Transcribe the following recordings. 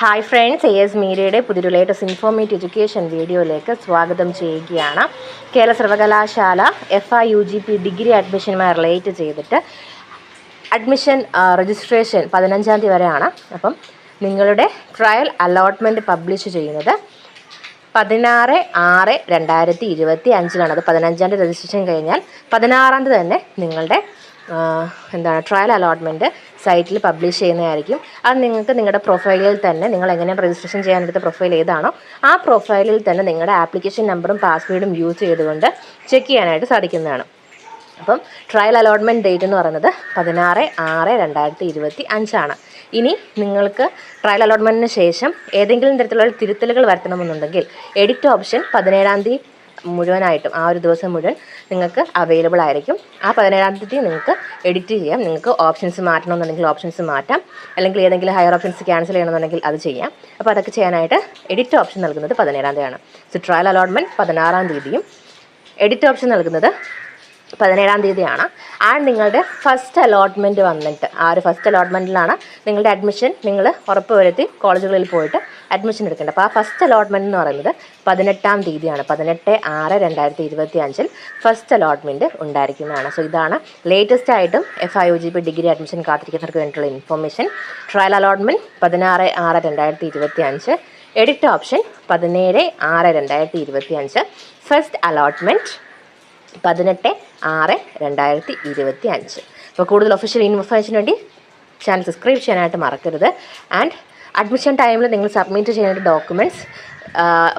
Hi friends, AS മീഡിയയുടെ പുതിയൊരു latest informative education വീഡിയോയിലേക്ക് സ്വാഗതം ചെയ്യുകയാണ്. കേരള സർവകലാശാല FIUGP ഡിഗ്രി അഡ്മിഷനുമായി റിലേറ്റ് ചെയ്തിട്ട് അഡ്മിഷൻ രജിസ്ട്രേഷൻ 15-ാം തീയതി വരെയാണ്. അപ്പം നിങ്ങളുടെ ട്രയൽ അലോട്ട്മെൻറ്റ് പബ്ലിഷ് ചെയ്യുന്നത് 16/6/2025 അത് 15-ാം തീയതി രജിസ്ട്രേഷൻ കഴിഞ്ഞാൽ 16-ാം തീയതി തന്നെ നിങ്ങളുടെ ട്രയൽ അലോട്ട്മെൻറ്റ് സൈറ്റിൽ പബ്ലിഷ് ചെയ്യുന്നതായിരിക്കും. അത് നിങ്ങൾക്ക് നിങ്ങളുടെ പ്രൊഫൈലിൽ തന്നെ നിങ്ങൾ എങ്ങനെയാണ് രജിസ്ട്രേഷൻ ചെയ്യാനെടുത്ത പ്രൊഫൈൽ ഏതാണോ ആ പ്രൊഫൈലിൽ തന്നെ നിങ്ങളുടെ ആപ്ലിക്കേഷൻ നമ്പറും പാസ്വേഡും യൂസ് ചെയ്തുകൊണ്ട് ചെക്ക് ചെയ്യാനായിട്ട് സാധിക്കുന്നതാണ്. അപ്പം ട്രയൽ അലോട്ട്മെൻറ്റ് ഡേറ്റ് എന്ന് പറയുന്നത് 16/6/2025 ഇനി നിങ്ങൾക്ക് ട്രയൽ അലോട്ട്മെൻറ്റിന് ശേഷം ഏതെങ്കിലും തരത്തിലുള്ള തിരുത്തലുകൾ വരുത്തണമെന്നുണ്ടെങ്കിൽ എഡിറ്റ് ഓപ്ഷൻ 17-ാം തീയതി മുഴുവനായിട്ടും ആ ഒരു ദിവസം മുഴുവൻ നിങ്ങൾക്ക് അവൈലബിൾ ആയിരിക്കും. ആ 17-ാം തീയതി നിങ്ങൾക്ക് എഡിറ്റ് ചെയ്യാം. നിങ്ങൾക്ക് ഓപ്ഷൻസ് മാറ്റണമെന്നുണ്ടെങ്കിൽ ഓപ്ഷൻസ് മാറ്റാം, അല്ലെങ്കിൽ ഏതെങ്കിലും ഹയർ ഓപ്ഷൻസ് ക്യാൻസൽ ചെയ്യണമെന്നുണ്ടെങ്കിൽ അത് ചെയ്യാം. അപ്പോൾ അതൊക്കെ ചെയ്യാനായിട്ട് എഡിറ്റ് ഓപ്ഷൻ നൽകുന്നത് 17-ാം തീയതിയാണ്. സോ ട്രയൽ അലോട്ട്മെൻറ്റ് 16-ാം തീയതിയും എഡിറ്റ് ഓപ്ഷൻ നൽകുന്നത് 17-ാം തീയതിയാണ്. ആൻഡ് നിങ്ങളുടെ ഫസ്റ്റ് അലോട്ട്മെൻറ്റ് വന്നിട്ട് ആ ഒരു ഫസ്റ്റ് അലോട്ട്മെൻറ്റിലാണ് നിങ്ങളുടെ അഡ്മിഷൻ നിങ്ങൾ ഉറപ്പ് വരുത്തി കോളേജുകളിൽ പോയിട്ട് അഡ്മിഷൻ എടുക്കേണ്ടത്. അപ്പോൾ ആ ഫസ്റ്റ് അലോട്ട്മെൻറ്റ് എന്ന് പറയുന്നത് 18-ാം തീയതിയാണ്. 18/6/2025 ഫസ്റ്റ് അലോട്ട്മെൻറ്റ് ഉണ്ടായിരിക്കുന്നതാണ്. സോ ഇതാണ് ലേറ്റസ്റ്റ് ആയിട്ടും FIUGP ഡിഗ്രി അഡ്മിഷൻ കാത്തിരിക്കുന്നവർക്ക് വേണ്ടിയിട്ടുള്ള information. Trial allotment 16/6/2025, edit option 17/6/2025, first allotment 18/6/2025. അപ്പോൾ കൂടുതൽ ഒഫീഷ്യൽ ഇൻഫർമേഷന് വേണ്ടി ചാനൽ സബ്സ്ക്രൈബ് ചെയ്യാനായിട്ട് മറക്കരുത്. ആൻഡ് അഡ്മിഷൻ ടൈമിൽ നിങ്ങൾ സബ്മിറ്റ് ചെയ്യേണ്ട ഡോക്യുമെൻറ്റ്സ്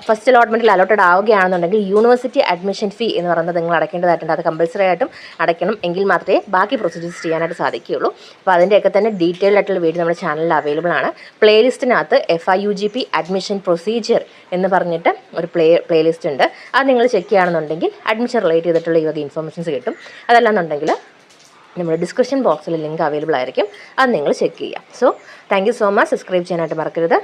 ഫസ്റ്റ് അലോട്ട്മെൻറ്റിൽ അലോട്ടഡ് ആവുകയാണെന്നുണ്ടെങ്കിൽ യൂണിവേഴ്സിറ്റി അഡ്മിഷൻ ഫീ എന്ന് പറയുന്നത് നിങ്ങൾ അടയ്ക്കേണ്ടതായിട്ടുണ്ട്. അത് കമ്പൽസറി ആയിട്ടും അടയ്ക്കണം, എങ്കിൽ മാത്രമേ ബാക്കി പ്രൊസീജിയേഴ്സ് ചെയ്യാനായിട്ട് സാധിക്കുകയുള്ളൂ. അപ്പോൾ അതിൻ്റെയൊക്കെ തന്നെ ഡീറ്റെയിൽഡ് ആയിട്ടുള്ള വീഡിയോ നമ്മുടെ ചാനലിൽ അവൈലബിൾ ആണ്. പ്ലേലിസ്റ്റിനകത്ത് FIUGP അഡ്മിഷൻ പ്രൊസീജിയർ എന്ന് പറഞ്ഞിട്ട് ഒരു പ്ലേലിസ്റ്റ് ഉണ്ട്. അത് നിങ്ങൾ ചെക്ക് ചെയ്യുകയാണെന്നുണ്ടെങ്കിൽ അഡ്മിഷൻ റിലേറ്റ് ചെയ്തിട്ടുള്ള ഈ വക ഇൻഫർമേഷൻസ് കിട്ടും. അതല്ലാന്നുണ്ടെങ്കിൽ നമ്മുടെ ഡിസ്ക്രിപ്ഷൻ ബോക്സിൽ ലിങ്ക് അവൈലബിൾ ആയിരിക്കും, അത് നിങ്ങൾ ചെക്ക് ചെയ്യുക. So thank you so much. Subscribe ചെയ്യാനായിട്ട് മറക്കരുത്.